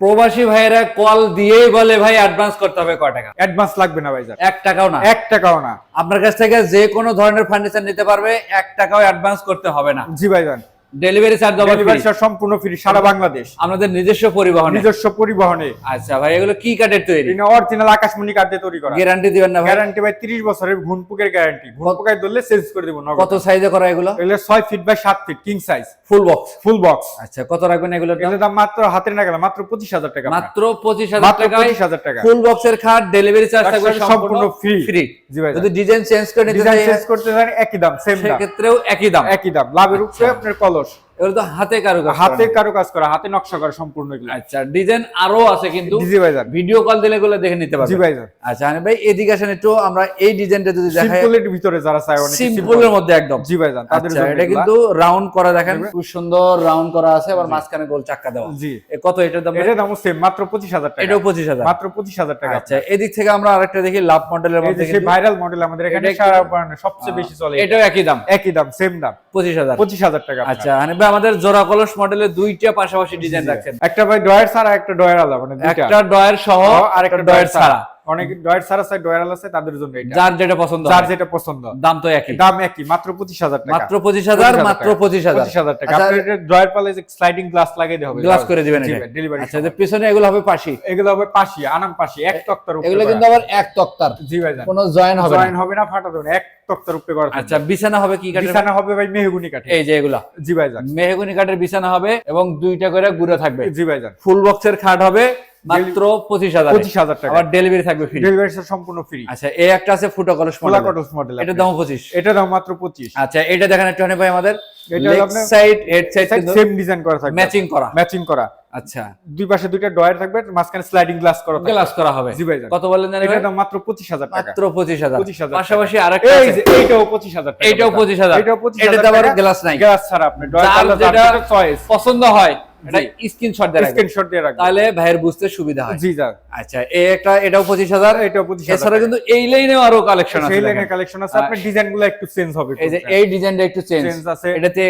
প্রবাসী ভাইয়েরা কল দিয়েই বলে ভাই অ্যাডভান্স করতে হবে কয় টাকা? অ্যাডভান্স লাগবে না ভাইজান, 1 টাকাও না। 1 টাকাও না। আপনার কাছ থেকে যে কোনো ধরনের ফার্নিচার নিতে পারবে, 1 টাকাও অ্যাডভান্স করতে হবে না। জি ভাইজান, ডেলিভারি চার্জ ডেলিভারি চার্জ সম্পূর্ণ ফ্রি সারা বাংলাদেশ, আমাদের নিজস্ব পরিবহনে। নিজস্ব পরিবহনে। আচ্ছা ভাই, এগুলো কি কাঠের তৈরি? এটা অরিজিনাল আকাশমণি কাঠ দিয়ে তৈরি করা। গ্যারান্টি দিবেন না ভাই? গ্যারান্টি ভাই 30 বছরের ঘুনপুকের গ্যারান্টি। ঘুনপুকায় ধরলে চেঞ্জ করে দেব নগদ। কত সাইজে করা এগুলো? এগুলো 6 feet by 7 feet king size full box. Full box. আচ্ছা, কত রাখবেন এগুলোর দাম? এগুলোর দাম মাত্র হাতের নাগালে মাত্র 25,000 টাকা। মাত্র 25,000 টাকায় 25,000 টাকা। ফুল বক্সের খাট, ডেলিভারি চার্জ থাকবে সম্পূর্ণ ফ্রি। ফ্রি। জি ভাই, যদি ডিজাইন চেঞ্জ করে নিতে ডিজাইন চাই, চেঞ্জ করতে চান একই দাম, সেম দাম। সেক্ষেত্রেও একই দাম। একই দাম। লাভের উপরে আপনার কলস। এগুলো তো হাতে কারুকাজ, হাতে কারুকাজ করা, হাতে নকশা করা সম্পূর্ণ এগুলো। আচ্ছা, ডিজাইন আরো আছে কিন্তু। জি ভাইজান, ভিডিও কল দিলে এগুলো দেখে নিতে পারবেন। জি ভাইজান। আচ্ছা হানিফ ভাই, এদিকে আসেন একটু, আমরা এই ডিজাইনটা যদি দেখাই, সিম্পলের ভিতরে যারা চায় অনেক সিম্পলের মধ্যে একদম। জি ভাইজান, তাদের আচ্ছা, জন্য এটা কিন্তু রাউন্ড করা, দেখেন খুব সুন্দর রাউন্ড করা আছে, আবার মাঝখানে গোল চাক্কা দেওয়া। জি, কত এটার দাম? এটার দাম সেম মাত্র 25,000 টাকা। এটাও 25,000, মাত্র 25,000 টাকা। আচ্ছা, এদিক থেকে আমরা আরেকটা দেখি, লাভ মডেলের মধ্যে এই যে ভাইরাল মডেল আমাদের এখানে সারা সবচেয়ে বেশি চলে। এটাও একই দাম, একই দাম, সেম দাম, 25,000 টাকা। আচ্ছা হানিফ ভাই, আমাদের জোড়া কলস মডেলের দুইটা পাশাপাশি ডিজাইন রাখছেন, একটা ভাই ডয়ার ছাড়া, একটা ডয়ার আলাদা, মানে দুইটা। একটা ডয়ার সহ আর একটা ডয়ার ছাড়া। অনেক ডয়ার ছাড়া চাই, ডয়ার আছে তাদের জন্য এটা। যার যেটা পছন্দ, যার যেটা পছন্দ। দাম তো একই, দাম একই, মাত্র 25,000 টাকা। মাত্র 25,000, মাত্র 25,000 টাকা। আপনি এটা ডয়ার পালে যে স্লাইডিং গ্লাস লাগিয়ে দেওয়া হবে, গ্লাস করে দিবেন জি এটা। ভাই, ডেলিভারি। আচ্ছা, যে পিছনে এগুলো হবে পাশি, এগুলো হবে পাশি, আনাম পাশি, এক তক্তার উপরে। এগুলো কিন্তু আবার এক তক্তার, জি ভাই জান, কোনো জয়েন হবে না, জয়েন হবে না, ফাটা দেবে না, এক তক্তার উপরে করা। আচ্ছা, বিছানা হবে কি কাঠের? বিছানা হবে ভাই মেহগনি কাঠের। এই যে এগুলা, জি ভাই জান, মেহগনি কাঠের বিছানা হবে এবং দুইটা করে গুঁড়ো থাকবে। জি ভাই জান, ফুল বক্সের খাট হবে মাত্র 25,000, 25,000 টাকা। আবার ডেলিভারি থাকবে ফ্রি। ডেলিভারি সম্পূর্ণ ফ্রি। আচ্ছা, এই একটা আছে ফুটো কলস ফুলা মডেল, কটস মডেল, এটার দাম 25। এটা দাম মাত্র 25। আচ্ছা, এটা দেখেন একটু হানিফ ভাই, আমাদের এটা লেগ আপনার সাইড হেড সাইড কিন্তু সেম ডিজাইন করা থাকবে, ম্যাচিং করা। ম্যাচিং করা। আচ্ছা, দুই পাশে দুইটা ডয়ার থাকবে, মাঝখানে স্লাইডিং গ্লাস করা থাকবে। গ্লাস করা হবে। জি ভাই জান, কত বলেন জানেন? এটা দাম মাত্র 25,000 টাকা। মাত্র 25,000। 25,000 পাশাপাশি আরেকটা এই আছে, যে এইটাও 25,000 টাকা। এইটাও 25,000, এটাও 25,000 এটাতে আবার টাকা। গ্লাস নাই, গ্লাস ছাড়া আপনি ডয়ার যার পাল্লা যেটা চয়েস পছন্দ হয় এটা স্ক্রিনশট দিয়ে রাখবেন, স্ক্রিনশট দিয়ে রাখবেন, তাহলে ভাইয়ের বুঝতে সুবিধা হয়। জি জান। আচ্ছা, এই একটা, এটাও 25,000, এটাও 25,000। এছাড়া কিন্তু এই লাইনেও আরো কালেকশন আছে, সেই লাইনের দেখেন। কালেকশন আছে, আপনার ডিজাইনগুলো একটু চেঞ্জ হবে। এই যে এই ডিজাইনটা একটু চেঞ্জ আছে, এটাতে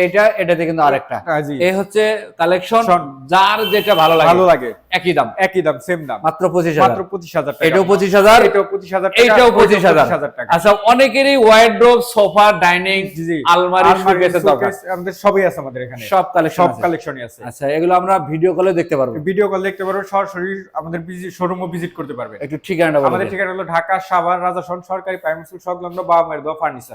এটাতে কিন্তু আরেকটা। জি, এই হচ্ছে কালেকশন, যার যেটা ভালো লাগে একই দাম, একই দাম, সেম দাম, মাত্র 25,000। মাত্র 25,000 টাকা। এটাও 25,000, এটাও 25,000 টাকা, এইটাও 25,000 টাকা। আচ্ছা, অনেকেরই ওয়ার্ড্রোব, সোফা, ডাইনিং, আলমারি, শোকেসের দরকার, আমাদের সবই আছে আমাদের এখানে, সব কালেকশন, সব কালেকশনই আছে। আচ্ছা, এগুলো আমরা ভিডিও কলে দেখতে পারবো, ভিডিও কল দেখতে পারবেন, সরাসরি আমাদের শোরুমও ভিজিট করতে পারবেন। একটু ঠিকানাটা বলে আমাদের দিন। ঠিকানা হলো ঢাকা সাভার রাজাসন সরকারি প্রাইমারি স্কুল সংলগ্ন বাবা মায়ের দোয়া ফার্নিচার।